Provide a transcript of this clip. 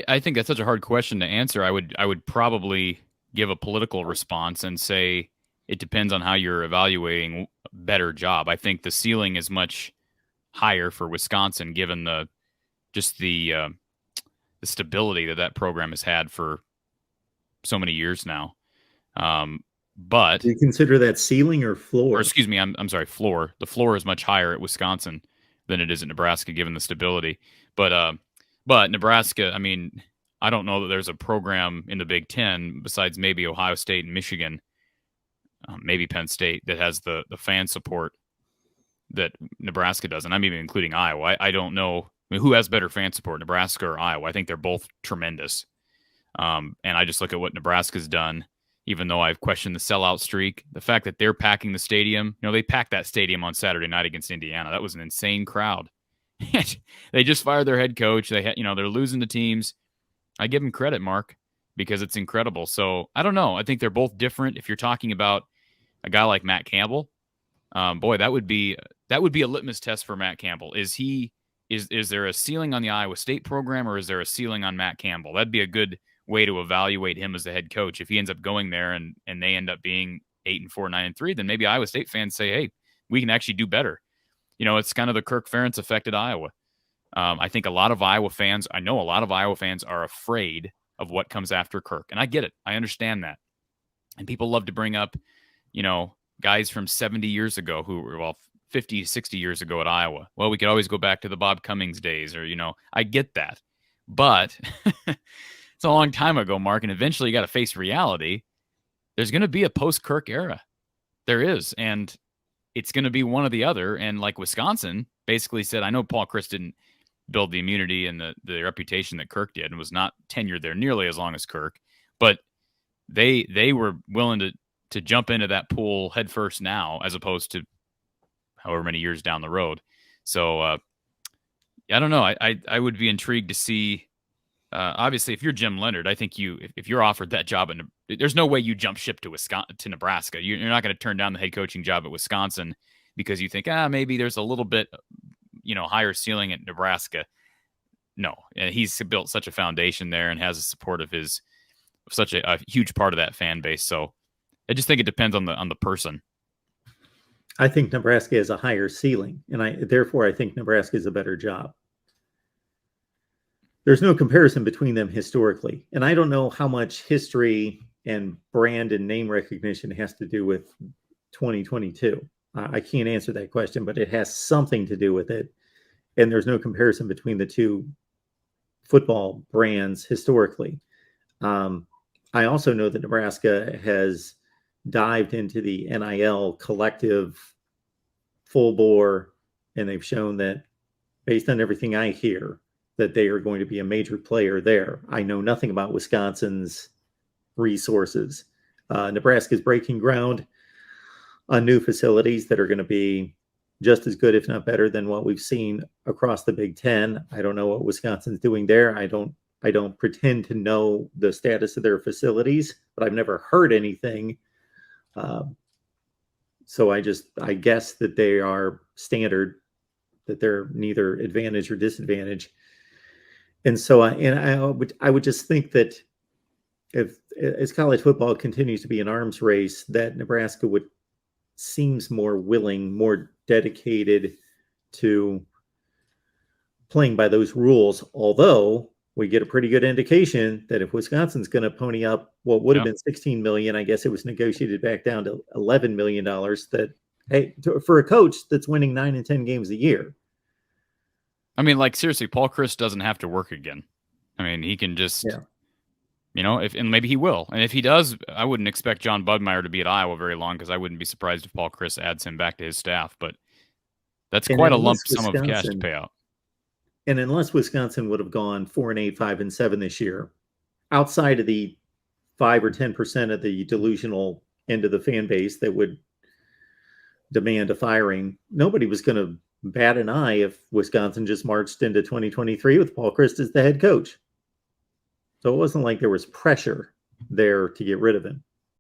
I think that's such a hard question to answer. I would probably give a political response and say it depends on how you're evaluating a better job. I think the ceiling is much higher for Wisconsin, given the stability that program has had for so many years now. But Do you consider that ceiling or or floor? excuse me, I'm sorry, floor. The floor is much higher at Wisconsin than it is at Nebraska, given the stability. But Nebraska, I mean, I don't know that there's a program in the Big Ten besides maybe Ohio State and Michigan, maybe Penn State, that has the fan support that Nebraska does, and I'm even including Iowa. I don't know. I mean, who has better fan support, Nebraska or Iowa? I think they're both tremendous. And I just look at what Nebraska's done, even though I've questioned the sellout streak. The fact that they're packing the stadium, they packed that stadium on Saturday night against Indiana. That was an insane crowd. They just fired their head coach. They're losing to teams. I give them credit, Mark, because it's incredible. So I don't know. I think they're both different. If you're talking about a guy like Matt Campbell, boy, that would be a litmus test for Matt Campbell. Is there a ceiling on the Iowa State program, or is there a ceiling on Matt Campbell? That'd be a good way to evaluate him as the head coach. If he ends up going there and they end up being 8-4, 9-3, then maybe Iowa State fans say, hey, we can actually do better. It's kind of the Kirk Ferentz effect at Iowa. I think I know a lot of Iowa fans are afraid of what comes after Kirk. And I get it. I understand that. And people love to bring up, guys from 70 years ago who were, 50, 60 years ago at Iowa. Well, we could always go back to the Bob Cummings days, or, I get that. But it's a long time ago, Mark, and eventually you got to face reality. There's going to be a post-Kirk era. There is, and it's going to be one or the other. And like Wisconsin basically said, I know Paul Chryst didn't build the immunity and the reputation that Kirk did and was not tenured there nearly as long as Kirk, but they were willing to jump into that pool headfirst now, as opposed to however many years down the road. So I don't know. I would be intrigued to see. Obviously, if you're Jim Leonhard, I think if you're offered that job, there's no way you jump ship to Nebraska. You're not going to turn down the head coaching job at Wisconsin because you think maybe there's a little bit higher ceiling at Nebraska. No, and he's built such a foundation there and has the support of such a huge part of that fan base. So I just think it depends on the person. I think Nebraska has a higher ceiling, and therefore I think Nebraska is a better job. There's no comparison between them historically, and I don't know how much history and brand and name recognition has to do with 2022. I can't answer that question, but it has something to do with it, and there's no comparison between the two football brands historically. I also know that Nebraska has dived into the NIL collective full bore, and they've shown that, based on everything I hear, that they are going to be a major player there. I know nothing about Wisconsin's resources. Nebraska is breaking ground on new facilities that are going to be just as good, if not better, than what we've seen across the Big Ten. I don't know what Wisconsin's doing there. I don't pretend to know the status of their facilities, but I've never heard anything. So I guess that they are standard, that they're neither advantage or disadvantage. And so I would just think that as college football continues to be an arms race, that Nebraska seems more willing, more dedicated to playing by those rules. Although we get a pretty good indication that if Wisconsin's going to pony up what would have been $16 million, I guess it was negotiated back down to $11 million, that, hey, for a coach that's winning 9 and 10 games a year. I mean, like, seriously, Paul Chryst doesn't have to work again. I mean, he can just, and maybe he will. And if he does, I wouldn't expect John Budmeyer to be at Iowa very long, because I wouldn't be surprised if Paul Chryst adds him back to his staff. But that's quite a lump sum of cash to pay out. And unless Wisconsin would have gone 4-8, 5-7 this year, outside of the 5 or 10% of the delusional end of the fan base that would demand a firing, nobody was going to bat an eye if Wisconsin just marched into 2023 with Paul Chryst as the head coach. So it wasn't like there was pressure there to get rid of him.